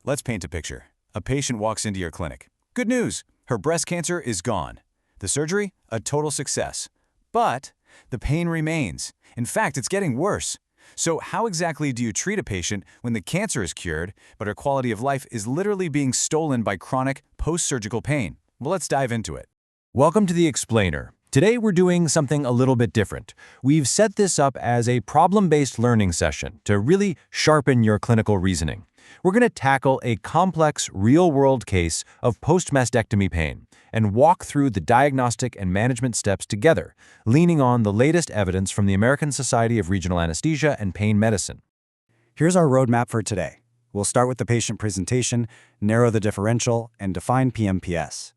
Let's paint a picture. A patient walks into your clinic. Good news! Her breast cancer is gone. The surgery? A total success. But the pain remains. In fact, it's getting worse. So how exactly do you treat a patient when the cancer is cured, but her quality of life is literally being stolen by chronic post-surgical pain? Well, let's dive into it. Welcome to The Explainer. Today we're doing something a little bit different. We've set this up as a problem-based learning session to really sharpen your clinical reasoning. We're going to tackle a complex, real-world case of post-mastectomy pain and walk through the diagnostic and management steps together, leaning on the latest evidence from the American Society of Regional Anesthesia and Pain Medicine. Here's our roadmap for today. We'll start with the patient presentation, narrow the differential, and define PMPS.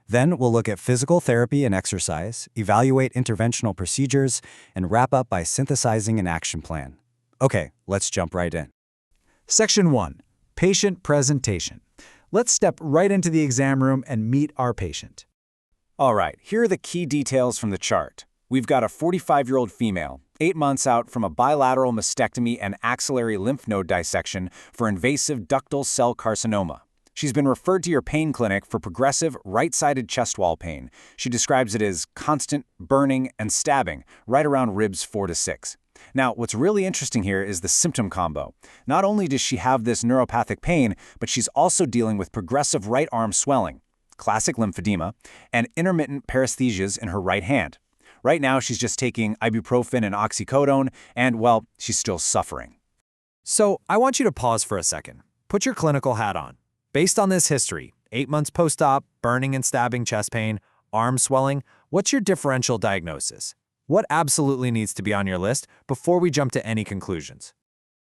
Then we'll look at physical therapy and exercise, evaluate interventional procedures, and wrap up by synthesizing an action plan. Okay, let's jump right in. Section 1. Patient Presentation. Let's step right into the exam room and meet our patient. All right, here are the key details from the chart. We've got a 45-year-old female, 8 months out from a bilateral mastectomy and axillary lymph node dissection for invasive ductal cell carcinoma. She's been referred to your pain clinic for progressive right-sided chest wall pain. She describes it as constant burning and stabbing right around ribs 4 to 6. Now, what's really interesting here is the symptom combo. Not only does she have this neuropathic pain, but she's also dealing with progressive right arm swelling, classic lymphedema, and intermittent paresthesias in her right hand. Right now, she's just taking ibuprofen and oxycodone, and, well, she's still suffering. So, I want you to pause for a second. Put your clinical hat on. Based on this history, 8 months post-op, burning and stabbing chest pain, arm swelling, what's your differential diagnosis? What absolutely needs to be on your list before we jump to any conclusions?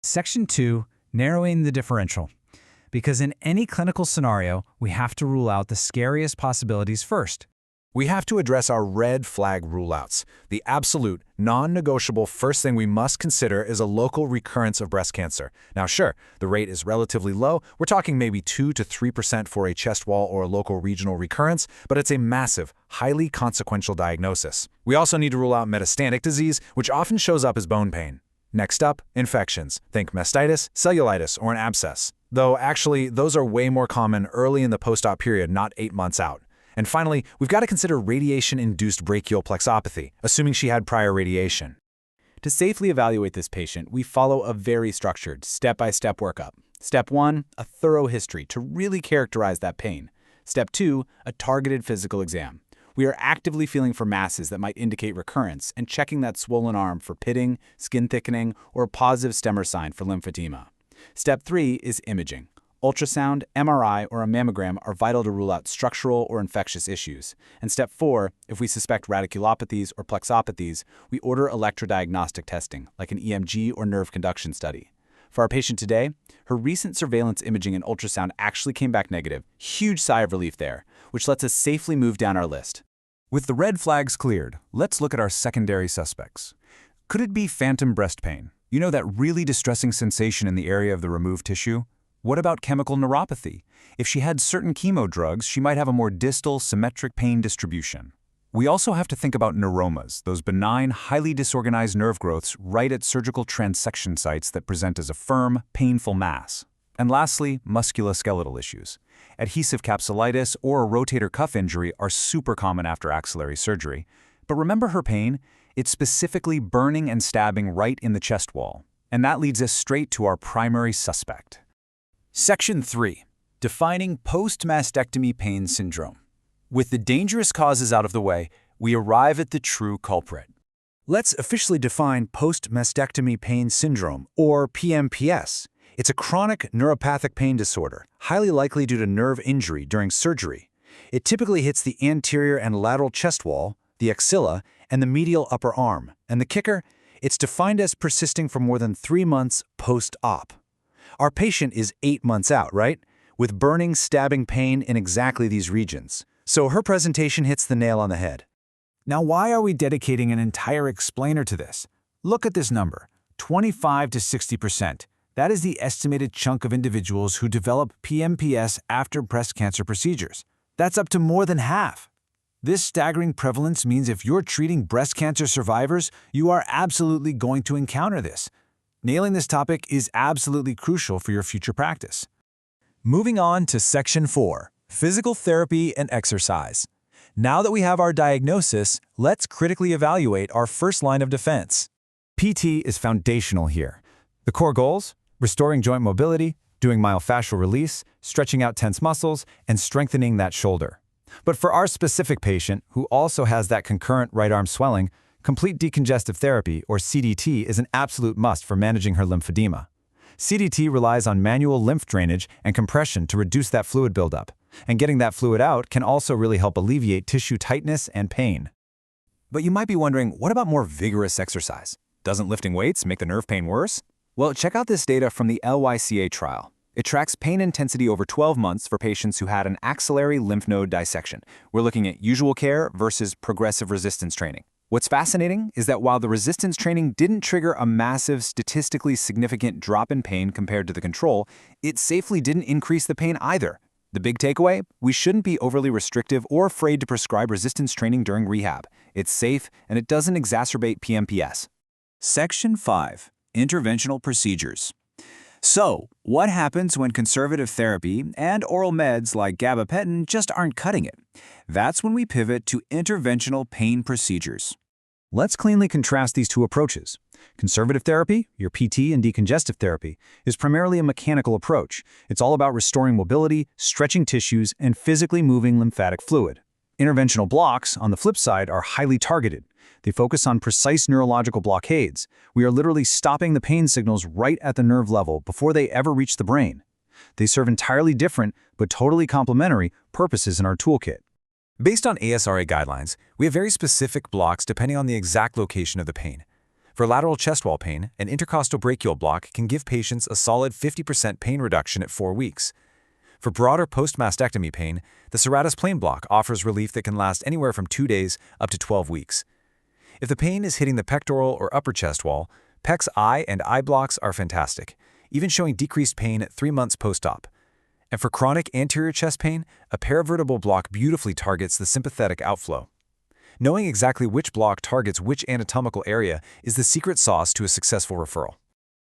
Section 2, narrowing the differential. Because in any clinical scenario, we have to rule out the scariest possibilities first. We have to address our red flag rule-outs. The absolute, non-negotiable first thing we must consider is a local recurrence of breast cancer. Now sure, the rate is relatively low. We're talking maybe 2 to 3% for a chest wall or a local regional recurrence, but it's a massive, highly consequential diagnosis. We also need to rule out metastatic disease, which often shows up as bone pain. Next up, infections. Think mastitis, cellulitis, or an abscess. Though actually, those are way more common early in the post-op period, not 8 months out. And finally, we've got to consider radiation-induced brachial plexopathy, assuming she had prior radiation. To safely evaluate this patient, we follow a very structured, step-by-step workup. Step 1, a thorough history to really characterize that pain. Step 2, a targeted physical exam. We are actively feeling for masses that might indicate recurrence and checking that swollen arm for pitting, skin thickening, or a positive stemmer sign for lymphedema. Step 3 is imaging. Ultrasound, MRI, or a mammogram are vital to rule out structural or infectious issues. And step 4, if we suspect radiculopathies or plexopathies, we order electrodiagnostic testing, like an EMG or nerve conduction study. For our patient today, her recent surveillance imaging and ultrasound actually came back negative. Huge sigh of relief there, which lets us safely move down our list. With the red flags cleared, let's look at our secondary suspects. Could it be phantom breast pain? You know, that really distressing sensation in the area of the removed tissue? What about chemical neuropathy? If she had certain chemo drugs, she might have a more distal, symmetric pain distribution. We also have to think about neuromas, those benign, highly disorganized nerve growths right at surgical transection sites that present as a firm, painful mass. And lastly, musculoskeletal issues. Adhesive capsulitis or a rotator cuff injury are super common after axillary surgery. But remember her pain? It's specifically burning and stabbing right in the chest wall. And that leads us straight to our primary suspect. Section 3. Defining post-mastectomy pain syndrome. With the dangerous causes out of the way, we arrive at the true culprit. Let's officially define post-mastectomy pain syndrome, or PMPS. It's a chronic neuropathic pain disorder, highly likely due to nerve injury during surgery. It typically hits the anterior and lateral chest wall, the axilla, and the medial upper arm. And the kicker? It's defined as persisting for more than 3 months post-op. Our patient is 8 months out, right? With burning, stabbing pain in exactly these regions. So her presentation hits the nail on the head. Now, why are we dedicating an entire explainer to this? Look at this number, 25 to 60%. That is the estimated chunk of individuals who develop PMPS after breast cancer procedures. That's up to more than half. This staggering prevalence means if you're treating breast cancer survivors, you are absolutely going to encounter this. Nailing this topic is absolutely crucial for your future practice. Moving on to Section 4, Physical Therapy and Exercise. Now that we have our diagnosis, let's critically evaluate our first line of defense. PT is foundational here. The core goals: restoring joint mobility, doing myofascial release, stretching out tense muscles, and strengthening that shoulder. But for our specific patient, who also has that concurrent right arm swelling, complete decongestive therapy, or CDT, is an absolute must for managing her lymphedema. CDT relies on manual lymph drainage and compression to reduce that fluid buildup, and getting that fluid out can also really help alleviate tissue tightness and pain. But you might be wondering, what about more vigorous exercise? Doesn't lifting weights make the nerve pain worse? Well, check out this data from the LYCA trial. It tracks pain intensity over 12 months for patients who had an axillary lymph node dissection. We're looking at usual care versus progressive resistance training. What's fascinating is that while the resistance training didn't trigger a massive, statistically significant drop in pain compared to the control, it safely didn't increase the pain either. The big takeaway? We shouldn't be overly restrictive or afraid to prescribe resistance training during rehab. It's safe, and it doesn't exacerbate PMPS. Section 5. Interventional Procedures. So, what happens when conservative therapy and oral meds like gabapentin just aren't cutting it? That's when we pivot to interventional pain procedures. Let's cleanly contrast these two approaches. Conservative therapy, your PT and decongestive therapy, is primarily a mechanical approach. It's all about restoring mobility, stretching tissues, and physically moving lymphatic fluid. Interventional blocks, on the flip side, are highly targeted. They focus on precise neurological blockades. We are literally stopping the pain signals right at the nerve level before they ever reach the brain. They serve entirely different, but totally complementary, purposes in our toolkit. Based on ASRA guidelines, we have very specific blocks depending on the exact location of the pain. For lateral chest wall pain, an intercostal brachial block can give patients a solid 50% pain reduction at 4 weeks. For broader post-mastectomy pain, the serratus plane block offers relief that can last anywhere from 2 days up to 12 weeks. If the pain is hitting the pectoral or upper chest wall, PEC's I and I blocks are fantastic, even showing decreased pain at 3 months post-op. And for chronic anterior chest pain, a paravertebral block beautifully targets the sympathetic outflow. Knowing exactly which block targets which anatomical area is the secret sauce to a successful referral.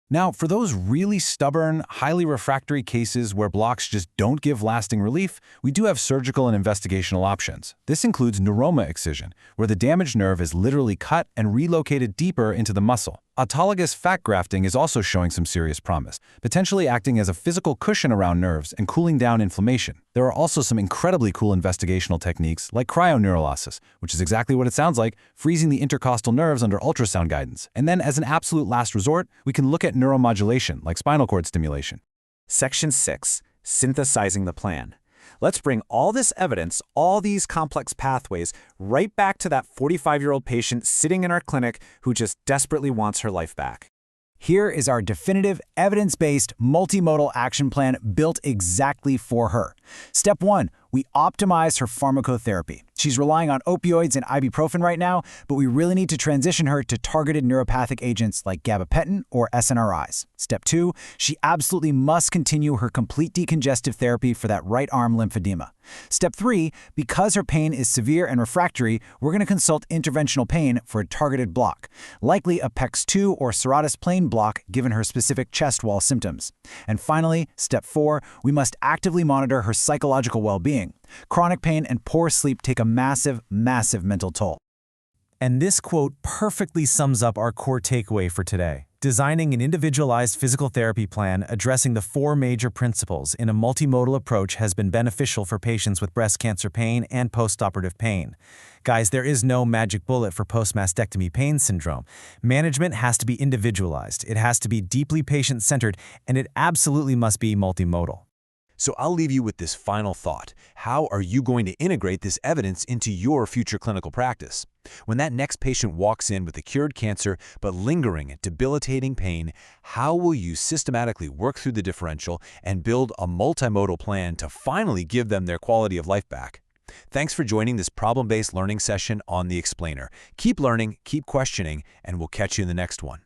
Now, for those really stubborn, highly refractory cases where blocks just don't give lasting relief, we do have surgical and investigational options. This includes neuroma excision, where the damaged nerve is literally cut and relocated deeper into the muscle. Autologous fat grafting is also showing some serious promise, potentially acting as a physical cushion around nerves and cooling down inflammation. There are also some incredibly cool investigational techniques like cryoneurolysis, which is exactly what it sounds like, freezing the intercostal nerves under ultrasound guidance. And then as an absolute last resort, we can look at neuromodulation like spinal cord stimulation. Section 6. Synthesizing the plan. Let's bring all this evidence, all these complex pathways, right back to that 45-year-old patient sitting in our clinic who just desperately wants her life back. Here is our definitive, evidence-based, multimodal action plan built exactly for her. Step 1, we optimize her pharmacotherapy. She's relying on opioids and ibuprofen right now, but we really need to transition her to targeted neuropathic agents like gabapentin or SNRIs. Step 2, she absolutely must continue her complete decongestive therapy for that right arm lymphedema. Step 3, because her pain is severe and refractory, we're going to consult interventional pain for a targeted block, likely a PEX 2 or serratus plane block given her specific chest wall symptoms. And finally, Step 4, we must actively monitor her psychological well-being. Chronic pain and poor sleep take a massive, massive mental toll. And this quote perfectly sums up our core takeaway for today. Designing an individualized physical therapy plan addressing the 4 major principles in a multimodal approach has been beneficial for patients with breast cancer pain and postoperative pain. Guys, there is no magic bullet for post-mastectomy pain syndrome. Management has to be individualized, it has to be deeply patient-centered, and it absolutely must be multimodal. So I'll leave you with this final thought. How are you going to integrate this evidence into your future clinical practice? When that next patient walks in with a cured cancer but lingering, debilitating pain, how will you systematically work through the differential and build a multimodal plan to finally give them their quality of life back? Thanks for joining this problem-based learning session on The Explainer. Keep learning, keep questioning, and we'll catch you in the next one.